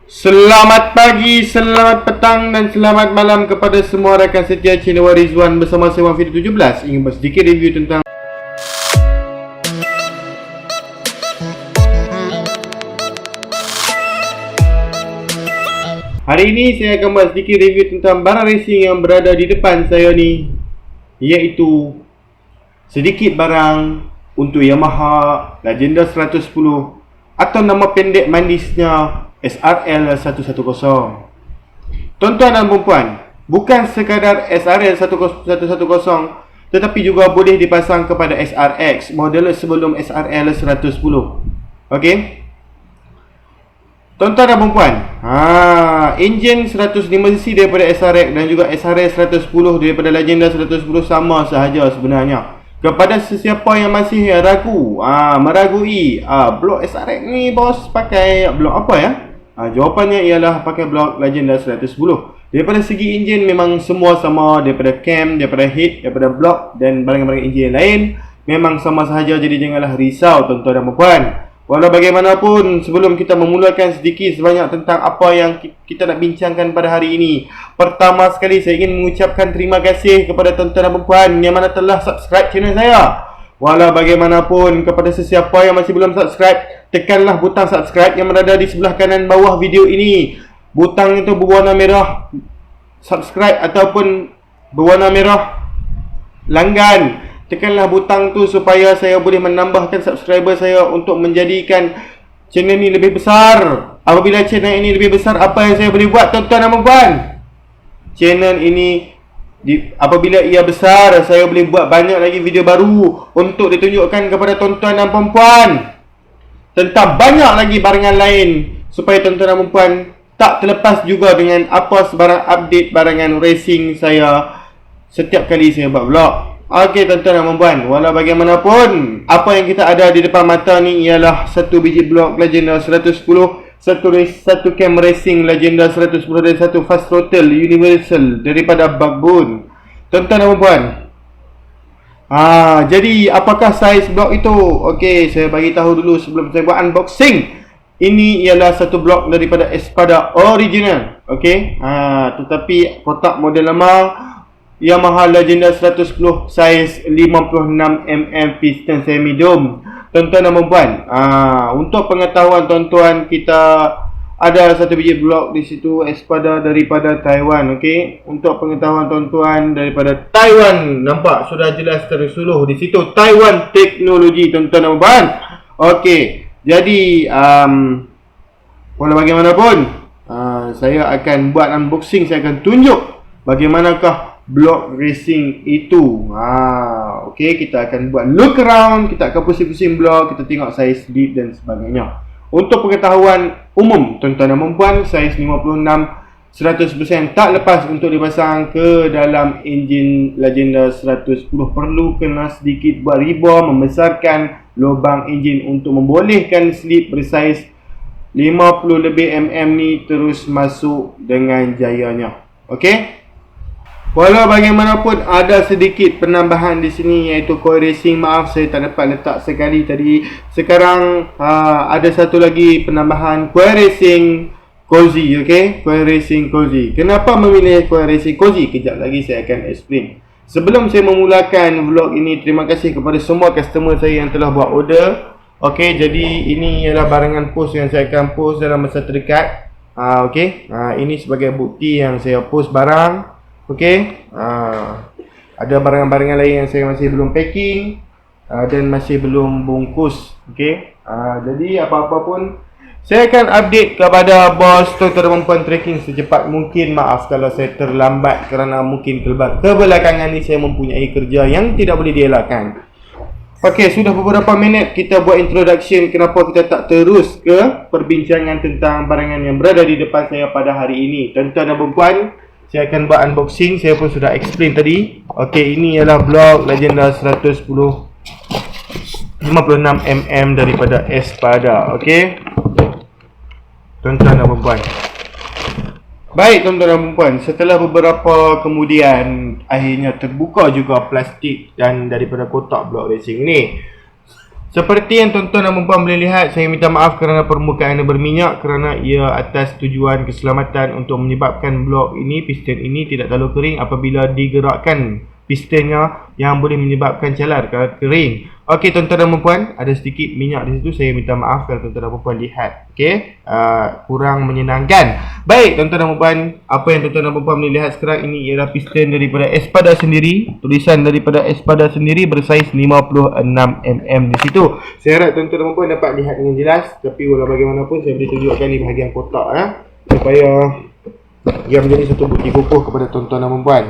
Selamat pagi, selamat petang dan selamat malam kepada semua rakan setia channel Warizwan bersama saya Wan Video 17. Ingin buat sedikit review tentang hari ini saya akan buat sedikit review tentang barang racing yang berada di depan saya ni, iaitu sedikit barang untuk Yamaha Legenda 110 atau nama pendek manisnya SRL 110. Tuan-tuan dan puan, bukan sekadar SRL 110 tetapi juga boleh dipasang kepada SRX, model sebelum SRL 110. Okey. Tuan-tuan dan puan, enjin 105cc daripada SRX dan juga SRL 110 daripada Legenda 110 sama sahaja sebenarnya. Kepada sesiapa yang masih ragu, meragui blok SRX ni bos pakai blok apa ya? Jawapannya ialah pakai blok Legenda 110. Daripada segi enjin memang semua sama, daripada cam, daripada head, daripada blok dan barang-barang enjin lain memang sama sahaja, jadi janganlah risau tuan-tuan dan puan. Walau bagaimanapun, sebelum kita memulakan sedikit sebanyak tentang apa yang kita nak bincangkan pada hari ini, pertama sekali saya ingin mengucapkan terima kasih kepada tuan-tuan dan puan yang mana telah subscribe channel saya. Walau bagaimanapun, kepada sesiapa yang masih belum subscribe, tekanlah butang subscribe yang berada di sebelah kanan bawah video ini. Butang itu berwarna merah subscribe ataupun berwarna merah langgan. Tekanlah butang tu supaya saya boleh menambahkan subscriber saya untuk menjadikan channel ini lebih besar. Apabila channel ini lebih besar, apa yang saya boleh buat tuan-tuan dan puan? Channel ini apabila ia besar, saya boleh buat banyak lagi video baru untuk ditunjukkan kepada tuan-tuan dan puan tentang banyak lagi barangan lain, supaya tuan-tuan dan puan tak terlepas juga dengan apa sebarang update barangan racing saya setiap kali saya buat vlog. Okey tuan-tuan dan puan, walau bagaimanapun, apa yang kita ada di depan mata ni ialah satu biji blok Legenda 110, satu cam racing Legenda 110 dan satu fast throttle universal daripada Backbone. Tuan-tuan dan puan, jadi apakah saiz blok itu? Okey, saya bagi tahu dulu sebelum saya buat unboxing. Ini ialah satu blok daripada Espada original. Okey, tetapi kotak model lama Yamaha Legenda 110 saiz 56mm piston semi dome. Tuan-tuan dan puan, untuk pengetahuan tuan-tuan, kita ada satu biji blok di situ Espada daripada Taiwan. Okey, untuk pengetahuan tuan-tuan, daripada Taiwan, nampak sudah jelas tersuluh di situ Taiwan Teknologi tuan-tuan dan puan. Okey, jadi walau bagaimanapun, saya akan buat unboxing. Saya akan tunjuk bagaimanakah blok racing itu. Okey, kita akan buat look around, kita akan pusing-pusing blok, kita tengok saiz deep dan sebagainya. Untuk pengetahuan umum tuan-tuan dan puan, saiz 56 100% tak lepas untuk dipasang ke dalam enjin Legenda 110. Perlu kena sedikit buat riba, membesarkan lubang enjin untuk membolehkan slip bersaiz 50 lebih mm ni terus masuk dengan jayanya. Okey, walau bagaimanapun ada sedikit penambahan di sini, iaitu coil racing. Maaf saya tak dapat letak sekali tadi. Sekarang ada satu lagi penambahan, coil racing cozy. Okey, coil racing cozy. Kenapa memilih coil racing cozy? Kejap lagi saya akan explain. Sebelum saya memulakan vlog ini, terima kasih kepada semua customer saya yang telah buat order. Okey, jadi ini ialah barangan post yang saya akan post dalam masa terdekat. Okey, ini sebagai bukti yang saya post barang. Okey, ada barangan-barangan lain yang saya masih belum packing dan masih belum bungkus. Okey, jadi apa-apa pun saya akan update kepada bos tuan-tuan dan puan tracking secepat mungkin. Maaf kalau saya terlambat kerana mungkin kebelakangan ni saya mempunyai kerja yang tidak boleh dielakkan. Okey, sudah beberapa minit kita buat introduction. Kenapa kita tak terus ke perbincangan tentang barangan yang berada di depan saya pada hari ini? Tuan-tuan dan puan, saya akan buat unboxing. Saya pun sudah explain tadi. Okey, ini ialah blok Legenda 110 56mm daripada Espada. Okey, tuan-tuan dan puan. Baik tuan-tuan dan puan, setelah beberapa kemudian akhirnya terbuka juga plastik dan daripada kotak blok racing ni. Seperti yang tuan-tuan dan puan boleh lihat, saya minta maaf kerana permukaan ini berminyak kerana ia atas tujuan keselamatan untuk menyebabkan blok ini, piston ini tidak terlalu kering apabila digerakkan pistonnya yang boleh menyebabkan calar kalau kering. Okey tuan-tuan dan puan, ada sedikit minyak di situ, saya minta maaf kalau tuan-tuan dan puan lihat. Okey, kurang menyenangkan. Baik tuan-tuan dan puan, apa yang tuan-tuan dan puan boleh lihat sekarang ini ialah piston daripada Espada sendiri. Tulisan daripada Espada sendiri bersaiz 56mm di situ. Saya harap tuan-tuan dan puan dapat lihat dengan jelas, tapi walau bagaimanapun saya boleh tunjukkan di bahagian kotak supaya ia menjadi satu bukti kokoh kepada tuan-tuan dan puan.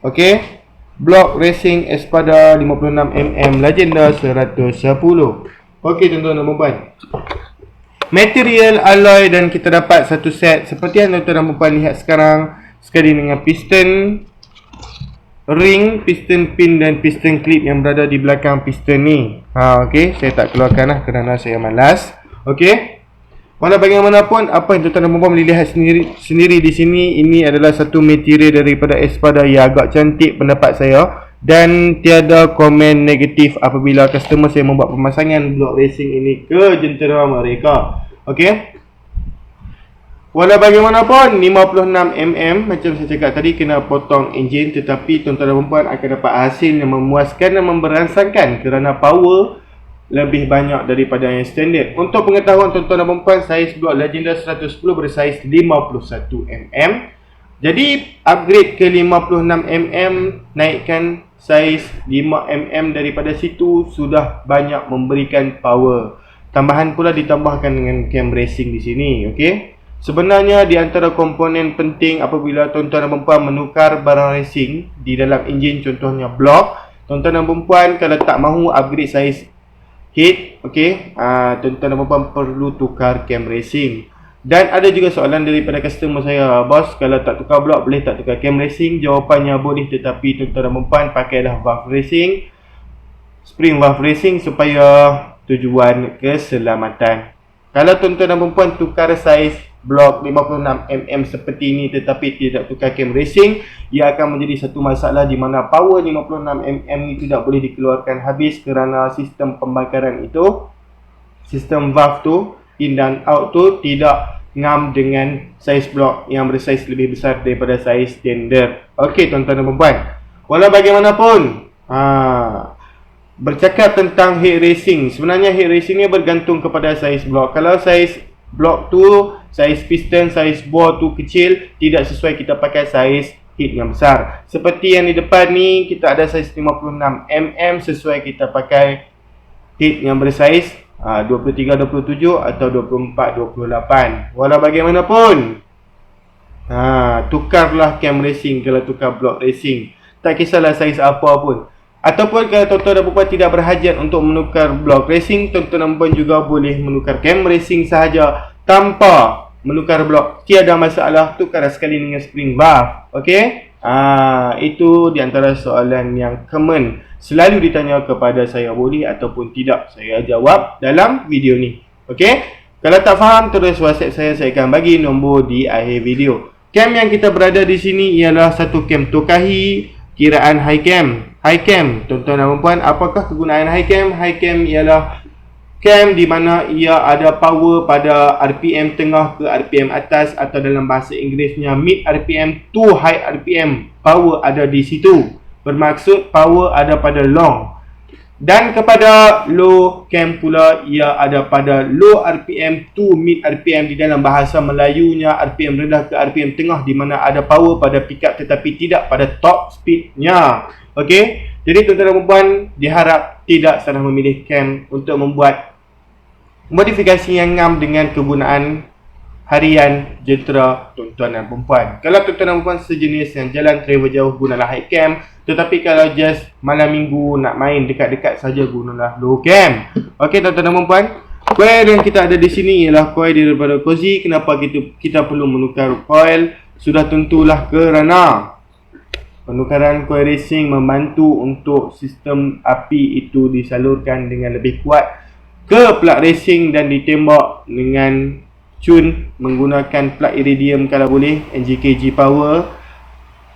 Okey. Blok racing Espada 56mm Legenda 110. Okey tuan-tuan dan puan. Material alloy dan kita dapat satu set seperti yang tuan-tuan dan puan lihat sekarang, sekali dengan piston ring, piston pin dan piston clip yang berada di belakang piston ni. Okey, saya tak keluarkan kerana saya malas. Okey. Walau bagaimanapun, apa yang tuan-tuan dan puan boleh lihat sendiri di sini, ini adalah satu material daripada Espada yang agak cantik pendapat saya, dan tiada komen negatif apabila customer saya membuat pemasangan blok racing ini ke jentera mereka. Okey. Walau bagaimanapun 56mm macam saya cakap tadi kena potong enjin, tetapi tuan-tuan dan puan akan dapat hasil yang memuaskan dan memberansangkan kerana power lebih banyak daripada yang standard. Untuk pengetahuan tuan-tuan dan puan, saiz blok Legenda 110 bersaiz 51mm. Jadi upgrade ke 56mm, naikkan saiz 5mm daripada situ sudah banyak memberikan power. Tambahan pula ditambahkan dengan cam racing di sini, okey. Sebenarnya di antara komponen penting apabila tuan-tuan dan puan menukar barang racing di dalam enjin, contohnya blok, tuan-tuan dan puan kalau tak mahu upgrade saiz head, okey, tuan-tuan dan puan perlu tukar cam racing. Dan ada juga soalan daripada customer saya, bos kalau tak tukar blok boleh tak tukar cam racing? Jawapannya boleh, tetapi tuan-tuan dan puan pakailah valve racing, spring valve racing supaya tujuan keselamatan. Kalau tuan-tuan dan puan tukar saiz blok 56mm seperti ini tetapi tidak tukar cam racing, ia akan menjadi satu masalah di mana power 56mm ini tidak boleh dikeluarkan habis kerana sistem pembakaran itu, sistem valve tu, in dan out tu tidak ngam dengan saiz blok yang bersaiz lebih besar daripada saiz standard. Okey tuan-tuan dan puan, walau bagaimanapun, bercakap tentang head racing, sebenarnya head racing ni bergantung kepada saiz blok. Kalau saiz blok tu, saiz piston, saiz bore tu kecil, tidak sesuai kita pakai saiz head yang besar. Seperti yang di depan ni, kita ada saiz 56mm, sesuai kita pakai head yang bersaiz 23-27 atau 24-28. Walau bagaimanapun, tukarlah cam racing kalau tukar blok racing, tak kisahlah saiz apa pun. Ataupun kalau tuan-tuan dan puan tidak berhajat untuk menukar blok racing, tuan-tuan dan puan juga boleh menukar cam racing sahaja tanpa menukar blok. Tiada masalah, tukar sekali dengan spring valve. Okey? Itu di antara soalan yang common selalu ditanya kepada saya, boleh ataupun tidak saya jawab dalam video ni. Okey? Kalau tak faham, terus WhatsApp saya akan bagi nombor di akhir video. Cam yang kita berada di sini ialah satu cam Tokahi kiraan high cam. High cam, tuan-tuan dan puan, apakah kegunaan high cam? High cam ialah cam di mana ia ada power pada RPM tengah ke RPM atas, atau dalam bahasa Inggerisnya mid RPM to high RPM. Power ada di situ. Bermaksud power ada pada long. Dan kepada low cam pula, ia ada pada low RPM to mid RPM. Di dalam bahasa Melayunya RPM rendah ke RPM tengah, di mana ada power pada pickup tetapi tidak pada top speednya. Okey, jadi tuan-tuan dan puan diharap tidak salah memilih cam untuk membuat modifikasi yang ngam dengan kegunaan harian jentera tuan-tuan dan puan. Kalau tuan-tuan dan puan sejenis yang jalan travel jauh, gunalah high cam. Tetapi kalau just malam minggu nak main dekat-dekat saja, gunalah low cam. Okey tuan-tuan dan puan, coil yang kita ada di sini ialah coil daripada Cozy. Kenapa kita perlu menukar coil? Sudah tentulah kerana penukaran coil racing membantu untuk sistem api itu disalurkan dengan lebih kuat ke plug racing dan ditembak dengan cun menggunakan plug iridium kalau boleh, NGKG power,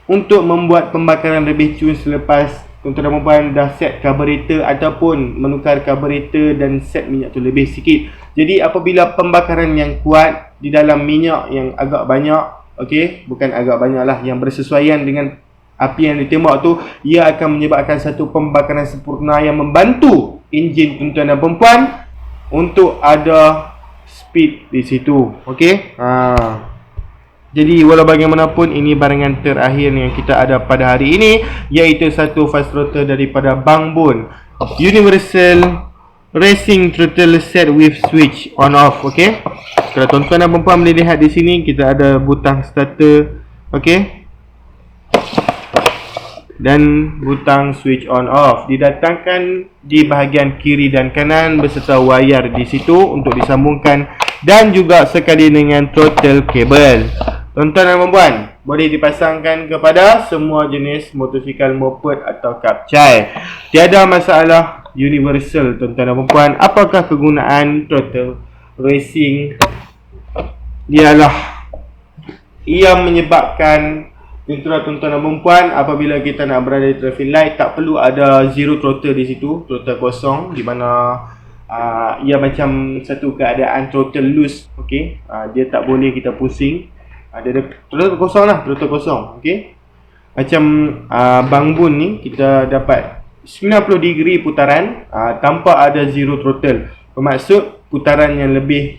untuk membuat pembakaran lebih cun selepas tuan-tuan dan puan dah set karburator ataupun menukar karburator dan set minyak tu lebih sikit. Jadi apabila pembakaran yang kuat di dalam minyak yang agak banyak, okey, bukan agak banyak lah, yang bersesuaian dengan api yang ditembak tu, ia akan menyebabkan satu pembakaran sempurna yang membantu enjin tuan-tuan dan puan untuk ada speed di situ. Okey. Jadi walau bagaimanapun, ini barangan terakhir yang kita ada pada hari ini, iaitu satu fast throttle daripada Bang Boon, Universal Racing Throttle Set with Switch on off. Okey. Kalau tuan-tuan dan puan boleh lihat di sini, kita ada butang starter, okey, dan butang switch on off didatangkan di bahagian kiri dan kanan beserta wayar di situ untuk disambungkan, dan juga sekali dengan throttle cable. Tuan-tuan dan puan, boleh dipasangkan kepada semua jenis motosikal moped atau kapcai. Tiada masalah, universal tuan-tuan dan puan. Apakah kegunaan throttle racing? Ialah ia menyebabkan tuan-tuan dan puan, apabila kita nak berada di traffic light, tak perlu ada zero throttle di situ, throttle kosong, di mana ia macam satu keadaan throttle loose. Okey, dia tak boleh kita pusing. Dia throttle kosong lah, throttle kosong. Okey, macam Bang Boon ni kita dapat 90 degree putaran tanpa ada zero throttle. Bermaksud putaran yang lebih.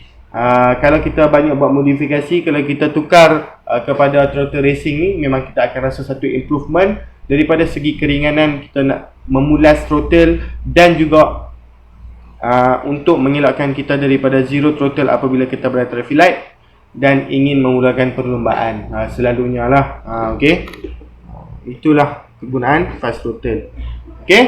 Kalau kita banyak buat modifikasi, kalau kita tukar kepada throttle racing ni, memang kita akan rasa satu improvement daripada segi keringanan kita nak memulas throttle, dan juga untuk mengelakkan kita daripada zero throttle apabila kita berada traffic light dan ingin memulakan perlumbaan. Selalunya lah. Okey, itulah kegunaan fast throttle. Okey,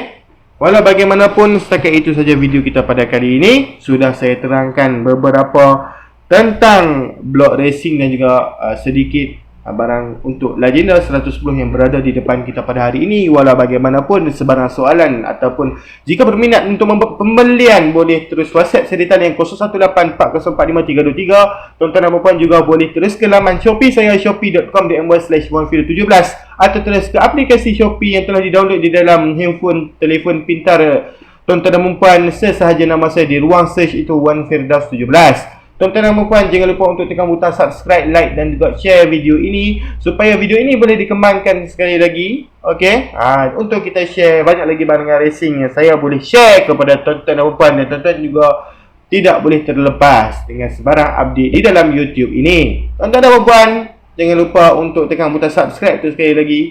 walau bagaimanapun, setakat itu saja video kita pada kali ini. Sudah saya terangkan beberapa tentang blok racing dan juga sedikit barang untuk Legenda 110 yang berada di depan kita pada hari ini. Walau bagaimanapun, sebarang soalan ataupun jika berminat untuk membuat pembelian, boleh terus WhatsApp saya di talian 0184045323. Tuan-tuan dan puan juga boleh terus ke laman Shopee saya, shopee.com.my/1video17, atau terus ke aplikasi Shopee yang telah di-download di dalam handphone, telefon pintar tuan-tuan dan puan. Sesahaja nama saya di ruang search itu, Wan Firdaus 17. Tuan-tuan dan puan, jangan lupa untuk tekan butang subscribe, like dan juga share video ini supaya video ini boleh dikembangkan sekali lagi. Okey, untuk kita share banyak lagi barangan racing yang saya boleh share kepada tuan-tuan dan puan, dan tuan-tuan juga tidak boleh terlepas dengan sebarang update di dalam YouTube ini. Tuan-tuan dan puan, jangan lupa untuk tekan butang subscribe tu sekali lagi.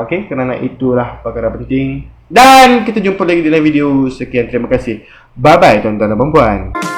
Okey, kerana itulah perkara penting. Dan kita jumpa lagi dalam video. Sekian, terima kasih. Bye bye tuan-tuan dan puan.